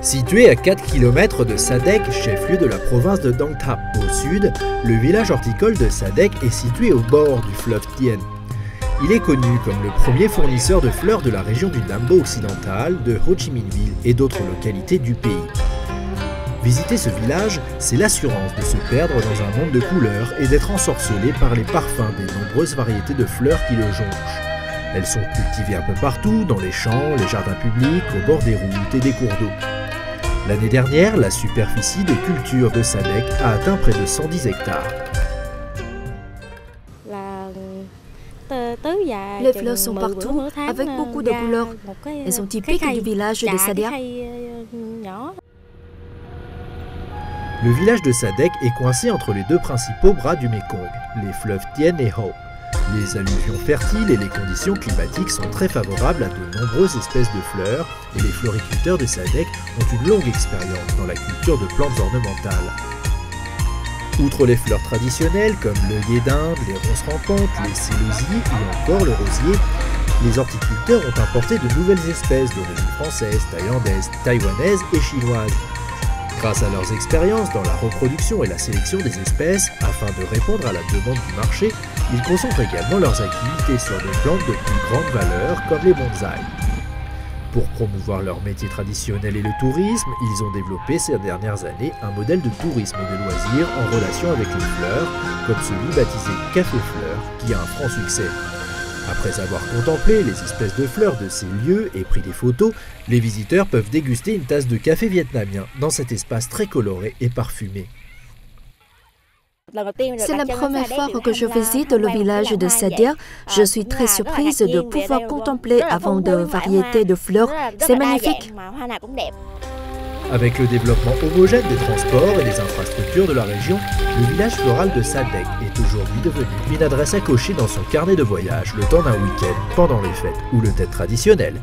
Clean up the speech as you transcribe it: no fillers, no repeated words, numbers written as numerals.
Situé à 4 km de Sadek, chef-lieu de la province de Dong Thap au sud, le village horticole de Sadek est situé au bord du fleuve Tien. Il est connu comme le premier fournisseur de fleurs de la région du Nambo occidental, de Ho Chi Minh Ville et d'autres localités du pays. Visiter ce village, c'est l'assurance de se perdre dans un monde de couleurs et d'être ensorcelé par les parfums des nombreuses variétés de fleurs qui le jonchent. Elles sont cultivées un peu partout, dans les champs, les jardins publics, au bord des routes et des cours d'eau. L'année dernière, la superficie de culture de Sadek a atteint près de 110 hectares. Les fleurs sont partout, avec beaucoup de couleurs. Elles sont typiques du village de Sadek. Le village de Sadek est coincé entre les deux principaux bras du Mékong, les fleuves Tien et Ho. Les alluvions fertiles et les conditions climatiques sont très favorables à de nombreuses espèces de fleurs et les floriculteurs de Sadek ont une longue expérience dans la culture de plantes ornementales. Outre les fleurs traditionnelles comme l'œillet d'Inde, les ronces rampantes, les célosies ou encore le rosier, les horticulteurs ont importé de nouvelles espèces d'origine française, thaïlandaise, taïwanaise et chinoise. Grâce à leurs expériences dans la reproduction et la sélection des espèces, afin de répondre à la demande du marché, ils concentrent également leurs activités sur des plantes de plus grande valeur comme les bonsaïs. Pour promouvoir leur métier traditionnel et le tourisme, ils ont développé ces dernières années un modèle de tourisme et de loisirs en relation avec les fleurs, comme celui baptisé Café Fleurs, qui a un franc succès. Après avoir contemplé les espèces de fleurs de ces lieux et pris des photos, les visiteurs peuvent déguster une tasse de café vietnamien dans cet espace très coloré et parfumé. C'est la première fois que je visite le village de Sadek. Je suis très surprise de pouvoir contempler avant de variétés de fleurs. C'est magnifique. Avec le développement homogène des transports et des infrastructures de la région, le village floral de Sadek est aujourd'hui devenu une adresse à cocher dans son carnet de voyage le temps d'un week-end pendant les fêtes ou le thé traditionnel.